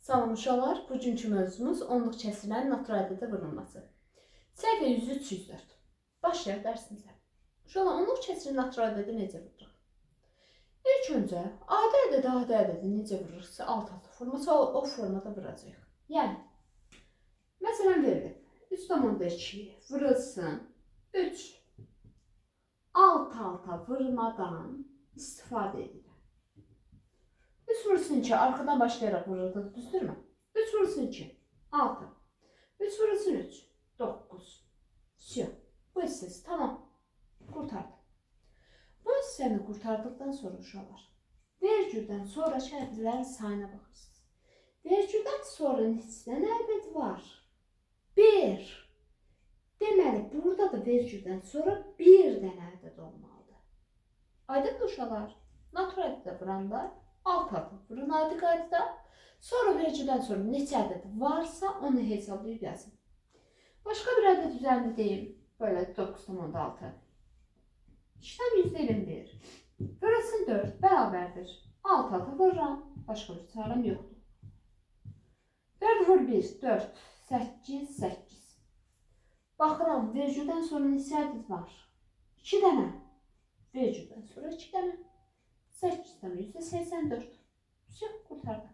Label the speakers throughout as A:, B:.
A: Salam uşaqlar, bugünkü mövzumuz onluq kəsrlərin natural ədədə vurulması. Səhifə 103-104. Başlayaq dərsimizə. Uşaqlar, onluq kəsrin natural ədədi necə vururuq? İlk öncə, adi ədədi necə vurursa, alt-alta forması o formada vuracaq. Yəni, məsələn verilib, 3,2 vurulsun, 3 alt-alta vurmadan istifadə edilir. 3 vurulsun 2, arxadan başlayaraq vururduq, düzdürmü? 3 vurulsun 2, 6. 3 vurulsun 3, 9. Siyah. Bu hissəsi tamam. Qurtardı. Bu hissəni qurtardıqdan sonra uşaqlar, vergüldən sonraki ədədlərin sayına baxırsınız. Vergüldən sonra neçə dənə ədəd var? 1. Deməli, burada da vergüldən sonra 1 dənə ədəd olmalıdır. Aydındır uşaqlar? Natural ədədə vuranda alt-alta vurun adi qaydada. Sonra vergüldən sonra neçə ədəd varsa onu hesablayıb yazın. Başqa bir ədəd üzərində deyim. Böyle 9,6. İşlem %21. Burası 4 bərabərdir. Alt-alta vururam. Başqa bir çarəm yoxdur. 4 vur 1, 4, 8, 8. Baxıram, vergüldən sonra neçə ədəd var? 2 dənə. Vergüldən sonra 2 dənə. 8'den %84. Kurtardı.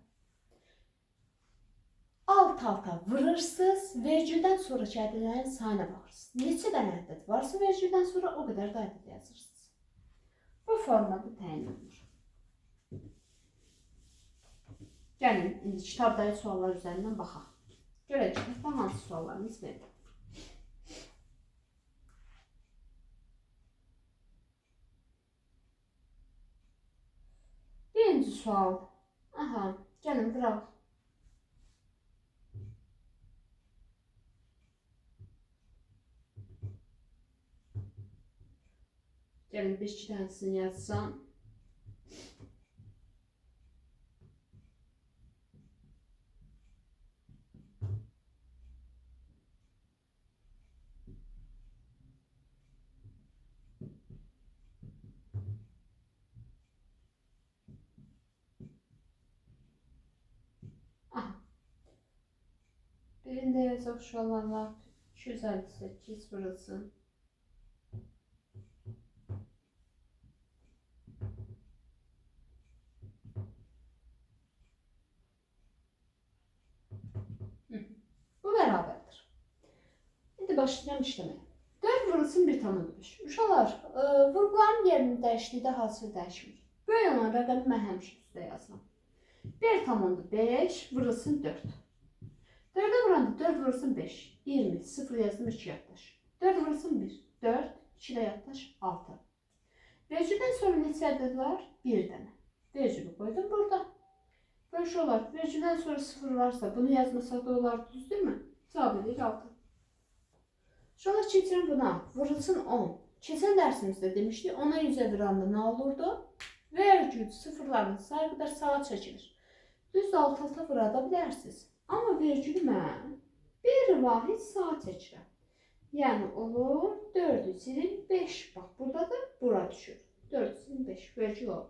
A: Alt-alta vurırsınız, vergüldən sonraki ədədlərin sayına baxırsınız. Neçə dənə ədəd varsa vergüldən sonra o qədər də ədəd yazırsınız. Bu formada təyin olunur. Gəlin, indi kitabdakı suallar üzərindən baxaq. Görəcək hansı suallarımız verir. Birinci sual. Aha, gəlin qıraq. Gəlin bir iki tanesini yazsam. Birində yazaq uşaqlarla 258 vurulsun. Bu bərabərdir. İndi başlayacağım işləməyə. 4 vurulsun 1,5. Uşaqlar, vurguların yerini dəyişdikdə hasil dəyişmir. Böyük olan rəqəmi mən həmişə üstə yazıram. 1,5 vurulsun 4. 4'e vuranda 4 vurursun 5, 20, 0 yazdım 2 yaklaş. 4 vurursun 1, 4, 2 de yaklaş 6. Vergülden sonra neçə ədəd var? 1 dənə. Vergülü koydum burada. Böyle şey olar. Vergülden sonra 0 varsa bunu yazmasak da olar, düzdürmü? Cevap edir 6. Şuna keçirəm buna. Vurulsun 10. Keçən dərsimizdə demişdik, ona 100'e vuranda nə olurdu? Vergül sıfırların sayı qədər sağa çəkilir. Düz alt-alta vurada bilərsiniz. Amma vergülü mən bir vahid sağa çəkirəm. Yəni olur 425. Bax, burada da bura düşür. 425 vergül olur.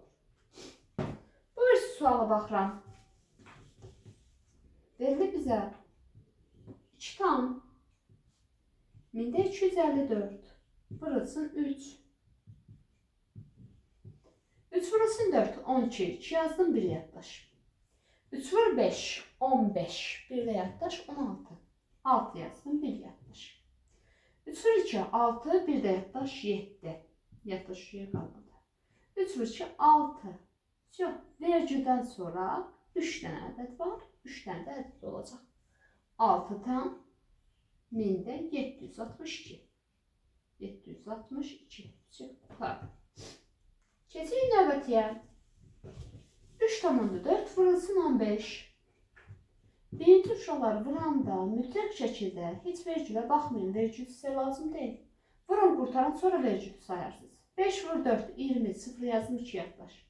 A: Bu bir suala baxıram. Verildi bizə 2 tam mində 254 vurulsun 3. 3 vurulsun 4, 12. 2 yazdım 1 yaklaş. 3 vur 5, 15. 1 de yaklaş 16. 6 yazdım 1 yaklaş. 3 vur 2, 6. 1 de yaklaş 7. Yaklaş şuraya kalmadı. 3 vur 2, 6. Yok. Vergülden sonra 3 tane ədəd var. 3 tane de ədəd olacaq. 6 tam mində 762. 762. Qurtardı. Keçirik növbətiyə. 3,4 vurulsun 15. Birinci uşaqlar vuranda mütləq şəkildə heç vergülə baxmayın. Vergül sizə lazım deyil. Vurun qurtarın, sonra vergülü sayarsınız. 5 vur 4, 20, 0 yazdım 2 yaklaş.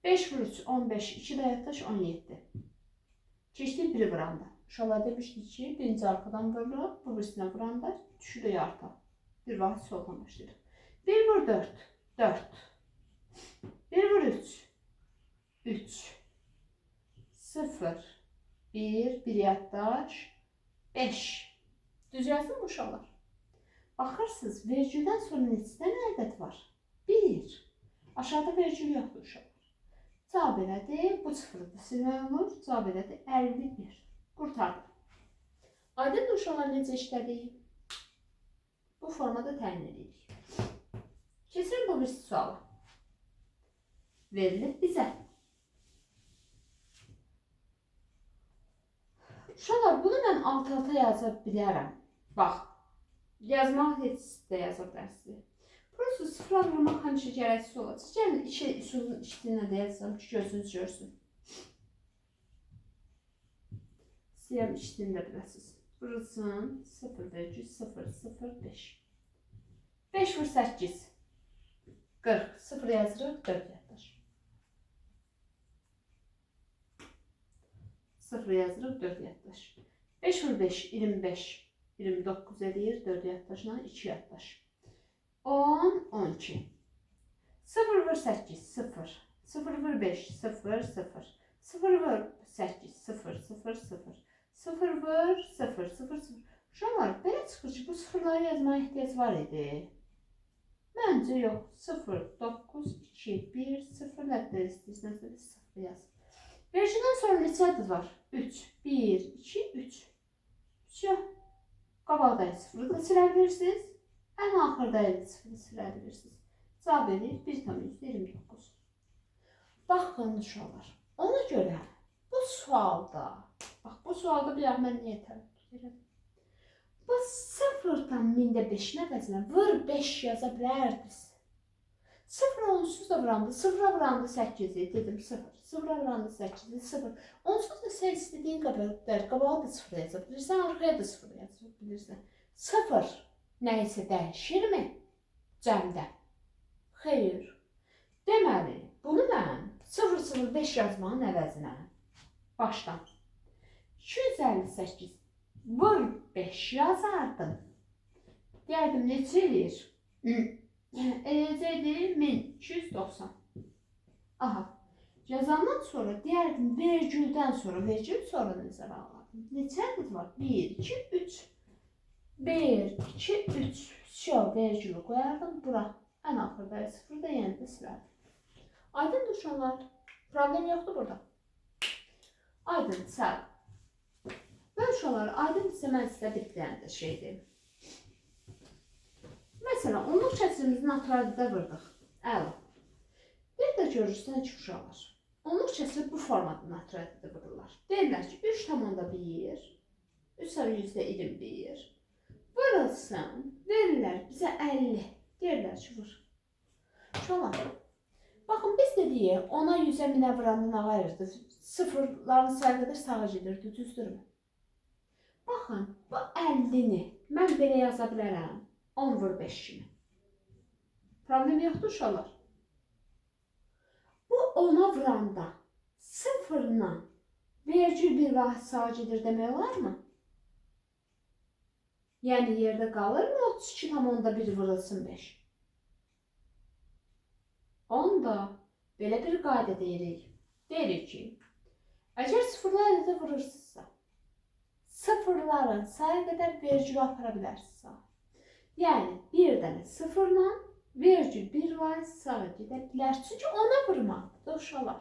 A: 5 vur 3, 15, 2 de yaklaş 17. Keçdik biri vuranda. Uşaqlar demişdik ki, birinci arkadan vurulur, bu birisine vuranda düşürü arta. Bir vahid soldan başlayır. 1 vur 4, 4. 1 vur 3, 3, 0, 1 yaddaş 5. Düz yazdım uşaqlar. Baxırsınız, vergüldən sonra neçə dənə ədəd var? 1. Aşağıda vergül yoxdur uşaqlar. Cavab elədi, bu sıfırı da silmək olur. Cavab elədi 51. Qurtardı. Aydın uşaqlar necə işlədik? Bu formada təyin edirik. Keçirin bu bir suala. Verilib bizə. Uşaqlar, bunu mən alt-alta yaza bilərəm. Bax, yazmaq heç də yaza bilərsiniz. Prosta sıfıra vurmaq həmişə gərəksiz olacaq. Gəlin iki üsulun işliyinə də yazsam ki, gözünüz görsün. Siyam işliyini də biləsiniz. Vurulsun 0,005. 5 vur 8. 40. 0 yazırıq 4 yaddaş. 0 yazırıq 4 yaddaş. 5 vur 5 25. 29 eləyir 4 yaddaşla 2 yaddaş. 10 12. 0 vur 8 0. 0 vur 5 0 0. 0 vur 8 0 0 0. 0 vur 0 0 0. Uşaqlar, belə çıxır ki, bu sıfırları yazmaya ehtiyac var idi. Məncə yox. 0 9 2 1 0 nədə istəyirsiniz 0 yaz. Vergüldən sonra neçə ədəd var? 3 1 2 3. 3 yox. Qabaqdakı sıfırı da silə bilirsiniz. Ən axırdakı sıfırı silə bilirsiniz. Cavab edir 1,29. Baxın uşaqlar. Ona görə bu sualda, bax bu sualda bir mən niyə tərəddüd edirəm? Bu 0-dan 1000-5-in əvəzinə vur 5 yaza bilərdiniz. 0 onsuz da vurandı, 0-a vurandı 8-i, dedim 0. 0-a vurandı 8-i, 0. Onsuz da sən istədiyin qədər qabağa da 0 yaza bilirsən, arxaya da 0 yaza bilirsən. 0 nəyisə dəyişirmi cəmdə? Xeyr. Deməli, bunu mən 0,05 yazmağın əvəzinə başdan 258 vur 5 yazardım. Deyərdim, neçə eləyir? Eləyəcəkdi 1290. Aha. Yazandan sonra deyərdim, vergüldən sonra, vergül sonra nəzərə alardım. Neçə ədəd var? 1, 2, 3. 1, 2, 3. Şöyle vergülü qoyardım bura. Ən axırda sıfırda yəni də silərdim. Aydın uşaqlar, problem yoxdur burada. Aydın, sağ. Və uşaqlar, aydın isə mən sizə bir dənə də şey deyim. Məsələn, onluq kəsirimizin naturalda vurdıq. Əla. Bir də görürsən ki, uşaqlar, onluq kəsiri bu formada naturalda vururlar. Deyirlər ki, 3,1, 3,21. Vurulsun, verirlər bizə 50. Deyirlər ki, vur. Uşaqlar, baxın, biz dedik, ona 100-ə 1000-ə vurandan nə ayırdı? Sıfırların sayı qədər sağa gedirdi, düzdürmü? Baxın, bu 50-ni mən belə yaza bilərəm, 10 vur 5 kimi. Problem yoxdur uşaqlar. Bu ona vuranda sıfırla vergül bir vahid sağa gedir demək olarmı? Yəni yerdə qalırmı 32,1 vurulsun 5? Onda belə bir qayda deyirik. Deyirik ki, əgər sıfırlar da vurursunuzsa, sıfırların sayı qədər vergül apara bilərsinizsə. Yəni, bir dənə sıfırla vergül bir vahid sağa gedə bilər. Çünki ona vurmaqdır uşaqlar.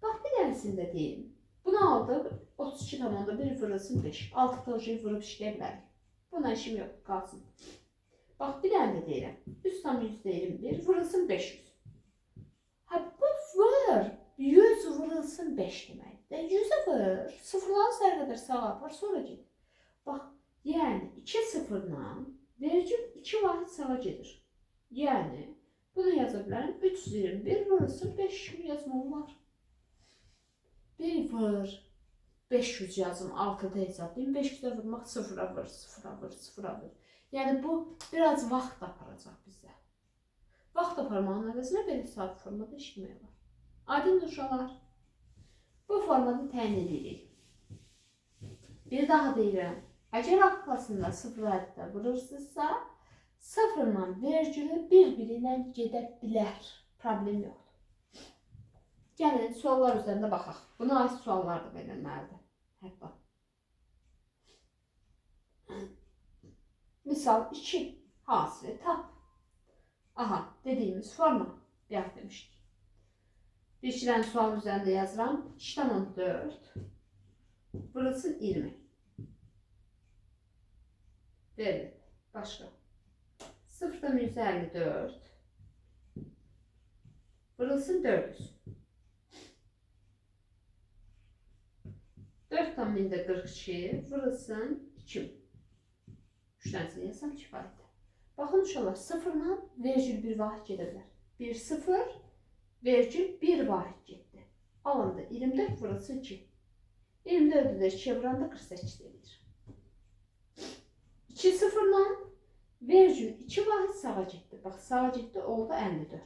A: Bax, bir dənəsini də deyim. Bunu aldıq, 32,1 vurulsun 5. 6 projeyi vurub işləyə bilərik. Buna işim yoxdur, qalsın. Bax, bir dənə də deyirəm. 3,21 vurulsun 500. Ha, bu vur 100 vurulsun 5 deməkdir. 100'e vur, sıfırların sayı qədər sağa apar, sonra gedir. Bax, yəni 2 sıfırla vergül 2 vahid sağa gedir. Yəni, bunu yaza bilərəm. 321 vurulsun 5 kimi yazmaq olar. Bir vur 500 yazım, 6'da hesablayayım. 500'e vurmaq 0'a vur, 0'a vur, 0'a vur. Yəni, bu biraz vaxt aparacaq bizə. Vaxt aparmağın əvəzinə belə saat formada işləmək var. Aydın uşaqlar, bu formada təyin edirik. Bir daha deyirəm, əgər haqqasında 0 ədədə vurursunuzsa, 0-la vergülü bir-birinə gedə bilər. Problem yoxdur. Gəlin, suallar üzərində baxaq. Buna aid suallar da verilməlidir. Hətta. Misal 2. Hasili tap. Aha, dediğimiz forma. Bayaq demişdik. Bir işlem sualın üzerinde yazıram. 2,4. Burası 20. Verildi. Başka. 0,154. Burası 400. 4,42. Burası 2. 3 tanesini yazsam kifayətdir. Baxın uşaqlar, sıfırla vergül bir vahid gedə bilər. 1, 0, vergül 1 vahid getdi. Alındı 24, burası 2. 24'ü də 2'ye vuranda 48 edir. 2, 0'la vergül 2 vahid sağa getdi. Bax, sağa getdi, oldu 54.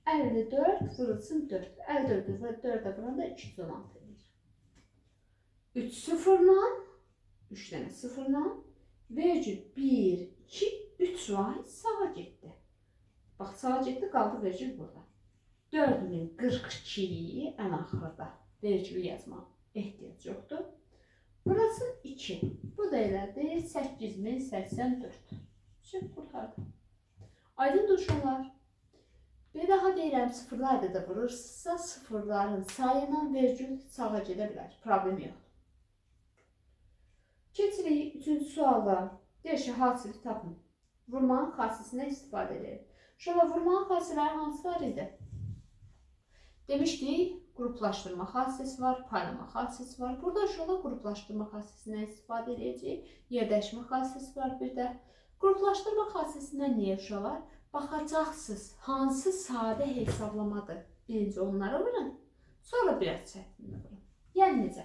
A: 54, burası 4. 54'ü 4'e vuranda 216 edir. 3, 0'la 3 tane 0'la vergül 1, 2, 3 vahid sağa getdi. Bax, sağa getdi, qaldı vergül burada. 4042'yi ən axırda vergülü yazmaq ehtiyac yoxdur. Burası 2. Bu da elədir 8084. Şimdi kurtardı. Aydın duruşanlar. Bir daha deyirəm, sıfırlar da vurursa sıfırların sayıyla vergül sağa gedə bilər. Problem yoxdur. Keçirik 3-cü suala. Deyir ki, hasili tapın. Vurmanın xassisindən istifadə edir. Şöyle vurmanın xassələri hansılar idi? Demişdik, gruplaşdırma xassəsi var, paylama xassəsi var. Burada şöyle gruplaşdırma xassəsindən istifadə edəcəyik. Yerləşmə xassəsi var bir də. Gruplaşdırma xassəsindən niyə uşaqlar? Baxacaqsınız, hansı sadə hesablamadır. Birinci onlara vurun, sonra biraz çətinlə vurun. Yəni necə?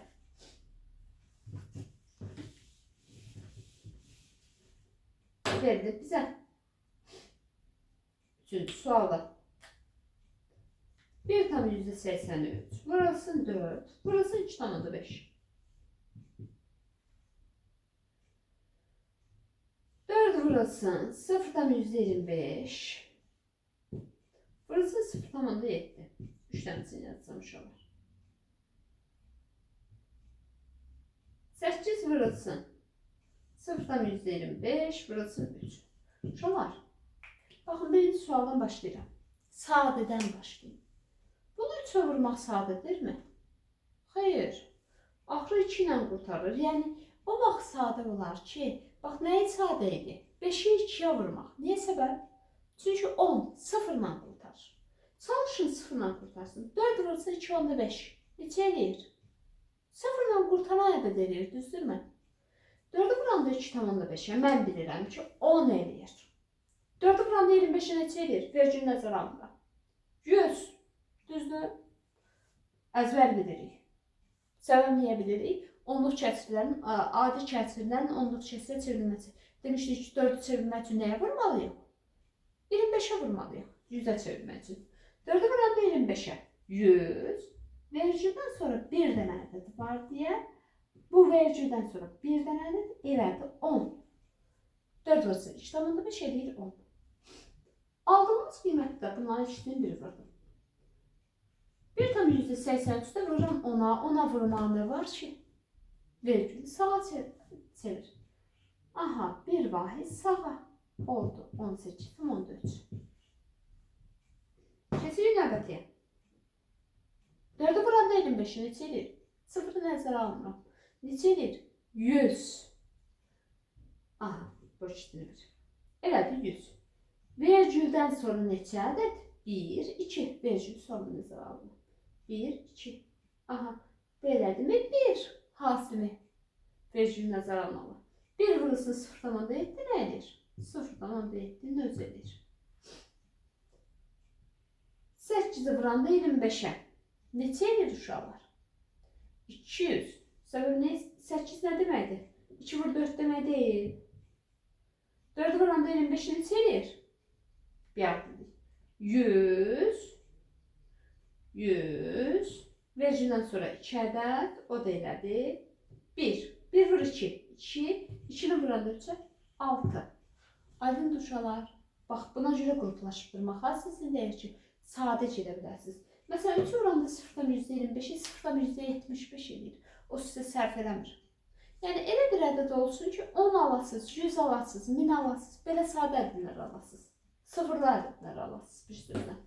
A: Verilir bizə. Üçüncü sualda. 1,83. Burası 4. Burası 2,5. 4 burası 0,25. Burası 0,7. 3 tanesini yazsam uşaqlar. 8 burası 0,25. Burası 3. Uşaqlar. Baxın, birinci sualdan başlayıram. Sadədən başlayayım. Bunu 3'e vurmaq sadədirmi? Xeyr. Axırı 2 ilə qurtarır. Yəni, o vaxt sadə olar ki, bax, nəyi sadə idi? 5'i 2'ye vurmaq. Niyə səbəb? Çünki 10 0 ilə qurtarır. Çalışın 0 ilə qurtarsın. 4 vursa 2 onda 5. Neçə eləyir? 0 ilə qurtaran ədəd eləyir, düzdürmü? 4'ü vuranda 2,5'e mən bilirəm ki, 10 eləyir. 4'ü vuranda 25'e neçə eləyir? Vergül nəzər alınır. 100. Düzdür? Əzbər bilirik. Səbəb niyə bilirik? Onluq kəsirlərin, adi kəsirlərin onluq kəsirə çevrilməsi. Demişdik ki, 4'ü çevirmək üçün nəyə vurmalıyıq? 25'e vurmalıyıq. 100'e çevirmək üçün. 4'ü vuranda 25'e. 100. Vergüldən sonra bir dənə ədəd var deyə, bu vergüldən sonra bir dənə ədəd elədi 10. 4 vursa 2,5 edir 10. Aldığımız qiymətdə bunların ikisinin biri vurdum. 1,83'de vururam 10'a. 10'a vurmağım ne var ki? Vergülü sağa çevir. Aha, bir vahid sağa oldu. 18,14. Kesirik növbətiyə. 4'ü vuranda 25'i neçə edir? 0'ı nəzərə almıram. Neçə edir? 100. Aha, boş işlənir. Elədir 100. Vergüldən sonra neçə ədəd? 1, 2. Vergül sonra nəzərə alınır. 1, 2. Aha, belədir mi? 1 hasili vergül nəzərə alınmalı. 1 vurulsun 0,7 nə edir? 0,7 nöz edir. 8'i vuranda 25'e. Neçə edir uşaqlar? 200. Səbəb nə? 8 nə deməkdir? 2 vur 4 demək deyil. 4'ü vuranda 25 neçə edir? Bir artıdır. 100. 100. Vergüldən sonra 2 ədəd. O da elədir. 1. 1 vur 2. 2. 2'ni vuranda 3'e 6. Aydın uşaqlar. Bax, buna görə qruplaşdırma xassəsini deyir ki, sadə gedə bilərsiniz. Məsələn, 3 vuranda 0,25'i 0,75 edir. O sizə sərf eləmir. Yəni elə bir ədəd olsun ki, 10 alasınız, 100 alasınız, 1000 alasınız, belə sadə ədədlər alasınız. Sıfırlı ədədlər alasınız bir sözlə.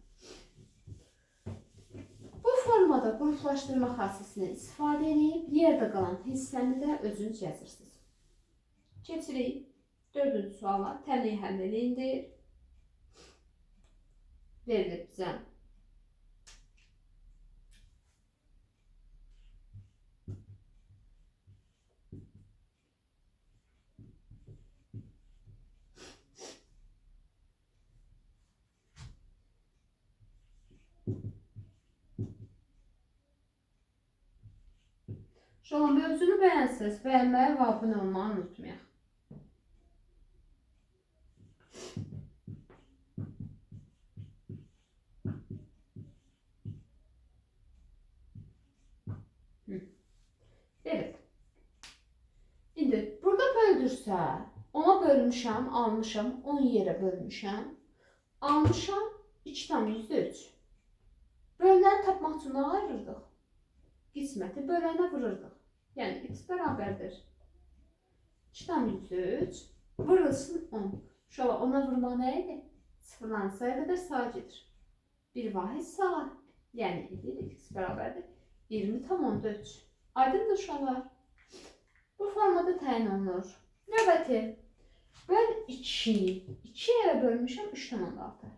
A: Bu formada qruplaşdırma xassəsindən istifadə edib yerdə qalan hissəni də özünüz yazırsınız. Keçirik 4-cü suala. Təmliyi həll edindir. Verilib bizə. Şu an mövzunu bəyənsəz, bəyənməyi və abunə olmağı unutmayaq. Evet. İndi burada böldürsə, ona bölmüşəm, almışam, 10 yerə bölmüşəm. Almışam 2,3. Bölünəni tapmaq üçün nə ayırırdıq? Qisməti bölənə vururdıq. Yəni x bərabərdir 2,3 vurulsun 10. Şöyle ona vurma nə idi? Sıfırdan sayı qədər sağa gedir. Bir vahid sağa. Yəni edir x bərabərdir 20,3. Aydındır uşaqlar. Bu formada təyin olunur. Növbəti. Böl 2. 2 yerə bölmüşəm 3,6.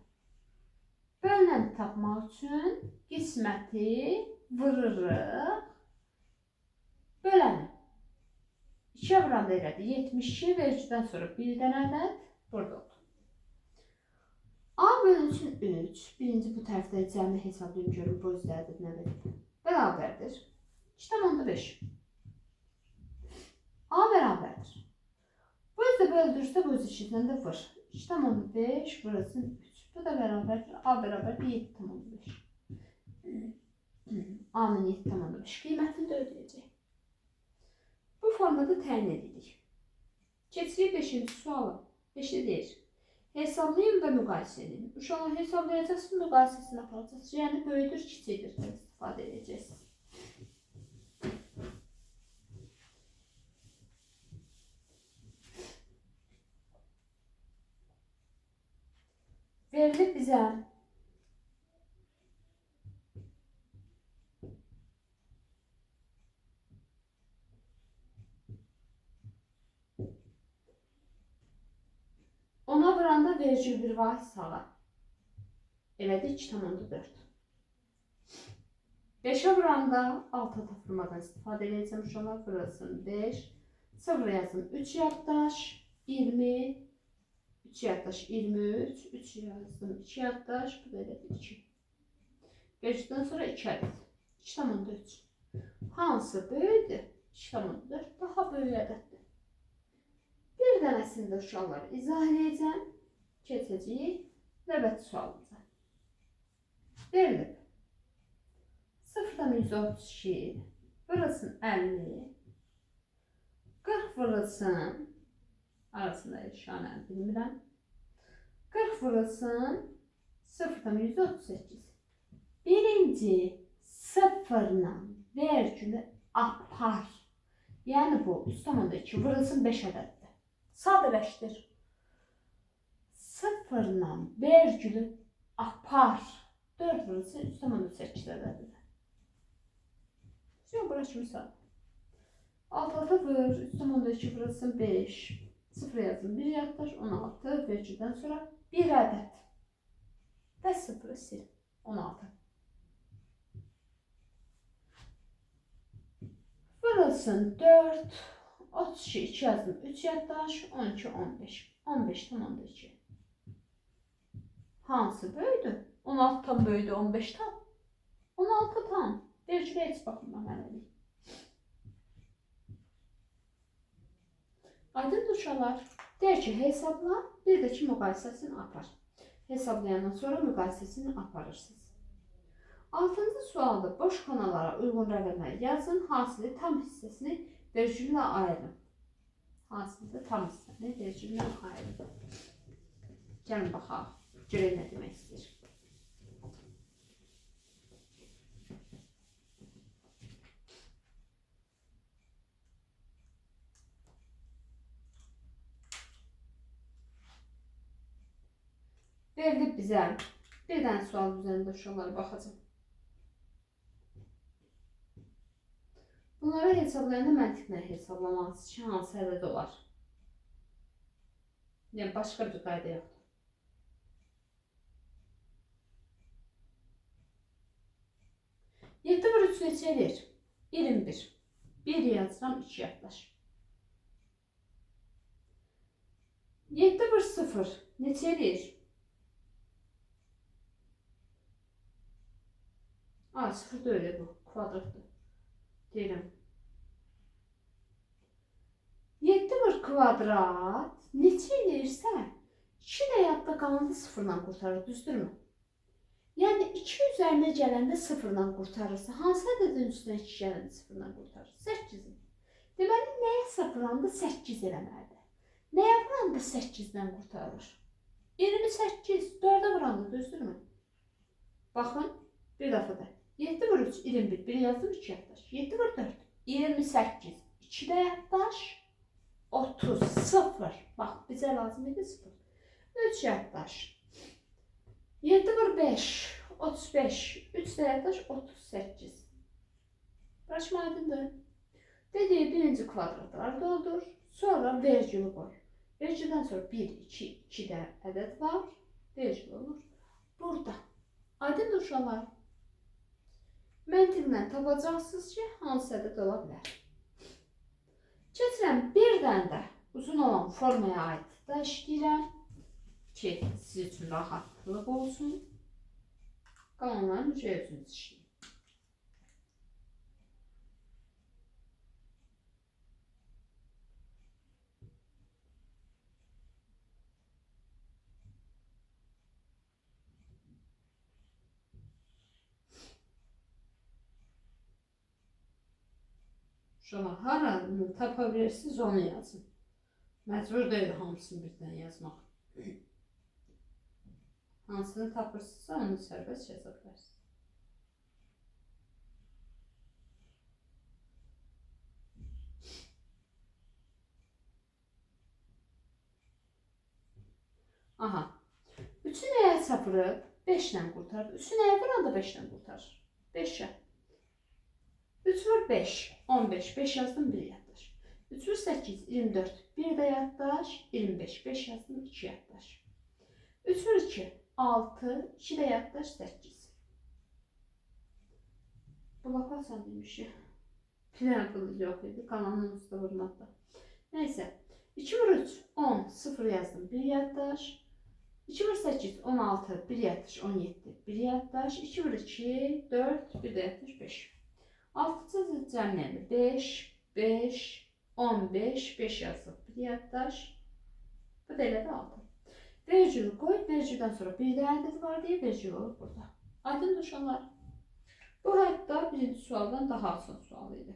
A: Bölünəni tapmaq üçün qisməti vururuq. Böləni. 2'ye vuranda elədi. 72 vericiden sonra bir dənə ədəd burada oldu. A bölünsün 3. Birinci bu tərəfdə cəmi hesablayın görün bu özdə ədəd nə verir. Bərabərdir. 2,5. A bərabərdir. Bu özdə böldürsə bu öz içindən də vur. 2,5 vurasın 3. Bu da bərabərdir. A bərabərdir 7,5. A'nın 7,5 qiymətini də ödəyəcək. Bu formada təyin edirik. Keçirik 5-ci suala. 5'i deyir. Hesablayın və müqayisə edin. Uşaqlar hesablayacaqsınız, müqayisəsini aparacaqsınız. Yəni böyüdür, kiçikdir istifadə edəcəksiniz. Verilib bizə ona vuranda vericil bir vahid sağa. Elədi 2,4. 5'e vuranda alt ata vurmadan istifadə edəcəm. Uşaqlar vurasın 5. 0 yazın 3 yaddaş 20. 3 yaddaş 23. 3 yazdım 2 yaddaş. Bu da elədi 2. 5'den sonra 2 ədəd. 2,4. Hansı böyüdür? 2,4 daha böyük ədəddir. Bir dənəsini də uşaqlar izah edəcəm. Keçəcəyik növbəti sualımıza. Verilib. 0,132 vurulsun 50. 40 vurulsun arasında işarəni bilmirəm. 40 vurulsun 0,138. Birinci sıfırla vergülü apar. Yəni bu 3,2 vurulsun 5 ədəddir. Sadələşdir. Sıfırla vergülü apar. 4 vurulsun 3,8 ədədidir. Şimdi burası kimi sadə. Alt ata vur, 3,2 vurulsun 5. 0 yazın 1 yaddaş 16 vergüldən sonra 1 ədəd. Və 0'ı sil 16. Vurulsun 4. 32 2 yazdım 3 yaddaş 12 15. 15,2. Hansı böyüdü? 16 tam böyüdü 15 tam. 16 tam. Vergülə heç baxmam hələlik. Aydın uşaqlar. Deyir ki hesabla bir də ki müqayisəsini apar. Hesablayandan sonra müqayisəsini aparırsınız. 6-cı sualda boş xanalara uyğun rəqəmlər yazın. Hasili tam hissəsini vergüllə ayırın. Hasildə tam hissəni vergüllə ayırın. Gəlin baxaq. Görək nə demək istəyir. Verilib bizə bir dənə sual üzərində uşaqlara baxacağım. Bunları hesablayanda məntiqlə hesablamalısınız ki, hansı ədəd olar. Yəni başqa bir qayda yoxdur. 7 vur 3 neçə edir? 21. 1 yazıram, 2 yaklaş. 7 vur 0 neçə edir? Aa, 0 da öyle bu. Kvadratdır. Deyirəm. 7 vur kvadrat neçə edirsə 2 də yadda qalanda 0-la qurtarır, düzdürmü? Yəni 2 üzərinə gələndə 0-la qurtarırsa, hansı ədədin üstünə 2 gələndə 0-la qurtarır? 8-in. Deməli, nəyə 0-landa 8 eləməlidir? Nəyə vuranda 8-dən qurtarır? 28, 4-ə vuranda, düzdürmü? Baxın, bir dəfə də. 7 vur 3, 21, 1 yazdım, 2 yaddaş. 7 vur 4, 28, 2 də yaddaş, 30, 0. Bax, bizə lazım idi 0. 3 yaddaş. 7 vur 5, 35, 3 də yaddaş, 38. Burası aydındır. Dediği birinci kvadratlar doldur. Sonra vergülü koy. Vergülden sonra 1, 2, 2 də ədəd var. Vergül olur. Burada. Aydındır uşaqlar. Məntiqlə tapacaqsınız ki, hansı ədəd ola bilər. Keçirəm bir dənə də uzun olan formaya aid da işləyirəm ki, siz üçün rahatlıq olsun. Qalanların üzrə özünüz işləyin. Uşaqlar, haranı tapa bilirsiniz, onu yazın. Məcbur deyil hamısını birdən yazmaq. Hansını tapırsınızsa onu sərbəst yaza bilərsiniz. Aha. 3-ü nəyə çapırıb? 5 ilə qurtardı. 3-ü nəyə vuranda 5 ilə qurtarır? 5-ə. 3 vur 5, 15, 5 yazdım, 1 yaddaş. 3 vur 8, 24, 1 də yaddaş, 25, 5 yazdım, 2 yaddaş. 3 vur 2, 6, 2 də yaddaş, 8. Bu laf asan demiş ya. Planımız yok idi, kanalın üstü vurmakta. Neyse, 2 vur 3, 10, 0 yazdım, 1 yaddaş. 2 vur 8, 16, 1 yaddaş, 17, 1 yaddaş. 2 vur 2, 4, 1 də yaddaş, 5. 6 cəmləndi. 5, 5, 15, 5 yazdım. 1 yaddaş. Bu da elədi 6. Vergülü koy. Vergüldən sonra bir də ədəd var deyə vergül olur burada. Aydın uşaqlar. Bu hətta birinci sualdan daha asan sual idi.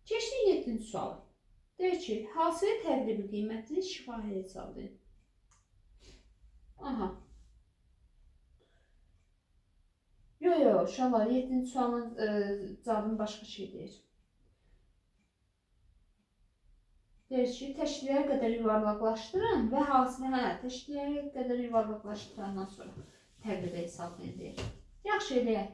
A: Keçdik 7-ci sualı. Deyir ki, hasılə təqribi qiymətini şifahi hesablayın. Aha. Yo, uşaqlar, 7-ci sualın cavabını başqa şey deyir. Deyir ki, təşkillərə qədər yuvarlaqlaşdırın və hasilə təşkillərə qədər yuvarlaqlaşdırandan sonra təqribə hesablayın deyir. Yaxşı eləyək.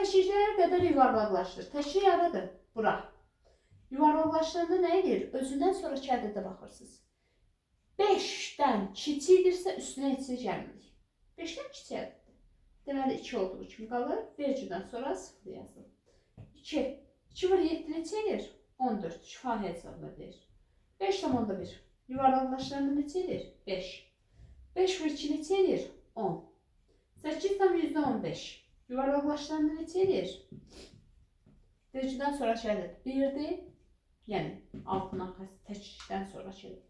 A: Təşkillərə qədər yuvarlaqlaşdır. Təşkil yaradır. Bura. Yuvarlaqlaşdıranda nə edir? Özündən sonraki ədədə baxırsınız. 5-dən kiçikdirsə üstünə heç gəlmirik. 5-dən kiçik ədəddir. Deməli 2 olduğu kimi qalır. Vergüldən sonra 0 yazdım. 2. 2 vur 7 neçə edir? 14. Şifahi hesabla deyir. 5,1. Yuvarlaqlaşdıranda neçə edir? 5. 5 vur 2 neçə edir? 10. 8 tam %15. Yuvarlaqlaşdıranda neçə edir? Vergüldən sonra ədəd 1'dir. Yəni altına təşkildən sonra ədəd.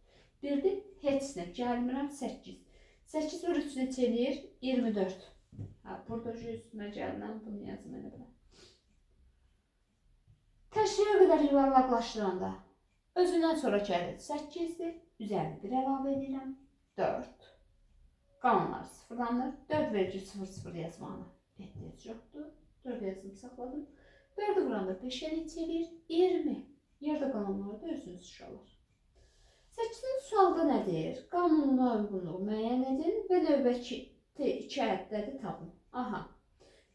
A: 1'dir. Heç nə gəlmirəm 8. 8 vur 3 neçə edir? 24. Burada üstünə gəlməm, bunu yazım elə belə. Təşkillərə qədər yuvarlaqlaşdıranda özündən sonraki ədəd 8'dir. Üzərinə 1 əlavə edirəm. 4. Qalanlar sıfırlanır. 4 vergül 0,0 yazmağına ehtiyac yoxdur. 4 yazdım, saxladım. 4'ü vuranda 5'ə neçə edir? 20. Yerdə qalanları da özünüz uşaqlar. 8-ci sualda nə deyir? Qanununa uyğunluğu müəyyən edin və növbəti 2 ədədi tapın. Aha.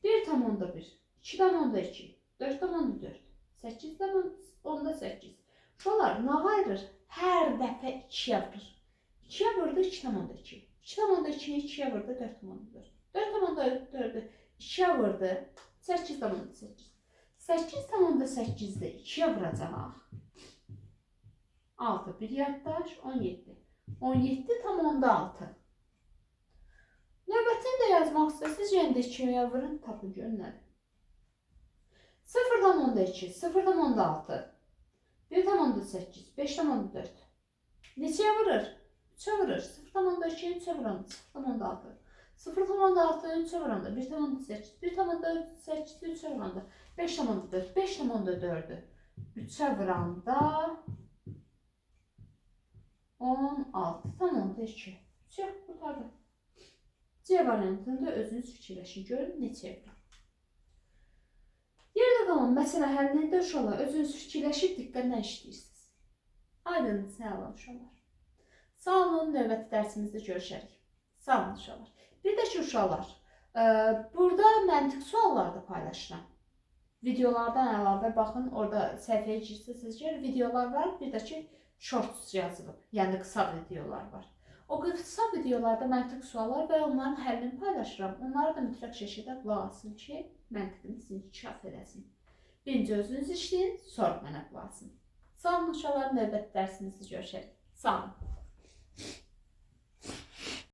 A: 1,1, 2,2, 4,4, 8,8. Uşaqlar nə ayırır? Hər dəfə 2-yə vurur. 2-yə vurdu 2,2. 2,2-ni 2-yə vurdu 4,4. 4,4-ü 2-yə vurdu 8,8. 8,8-də 2-yə vuracaq. 6, 1 yaddaş, 17. 17,6. Növbətini də yazmaq istəsiniz, yenə də 2-yə vurun, tapın görün nədir. 0,2, 0,6, 1,8, 5,4. Neçəyə vurur? 3-ə vurur. 0,2-ni 3-ə vuranda 0,6. 0,6-nı 3-ə vuranda 1,8, 1,8-i 3-ə vuranda 5,4, 5,4-ü 3-ə vuranda 16,2. Çox, qurtardı. C variantında özünüz fikirləşin, görün neçəyə vurur. Yerdə qalan məsələ həllində uşaqlar özünüz fikirləşib diqqətlə işləyirsiniz. Aydındır, sağlam uşaqlar. Sağ olun, növbəti dərsimizdə görüşərik. Sağ olun uşaqlar. Bir də ki uşaqlar, burada məntiq suallar da paylaşıram. Videolardan əlavə baxın, orada səhifəyə girsəniz, videolar var, bir də ki shorts yazılıb, yəni qısa videolar var. O qısa videolarda məntiq suallar və onların həllini paylaşıram. Onları da mütləq şəkildə qulaq asın ki, məntiqiniz inkişaf edəsin. Birinci özünüz işləyin, sonra mənə qulaq asın. Sağ olun uşaqlar, növbəti dərsimizdə görüşərik. Sağ olun.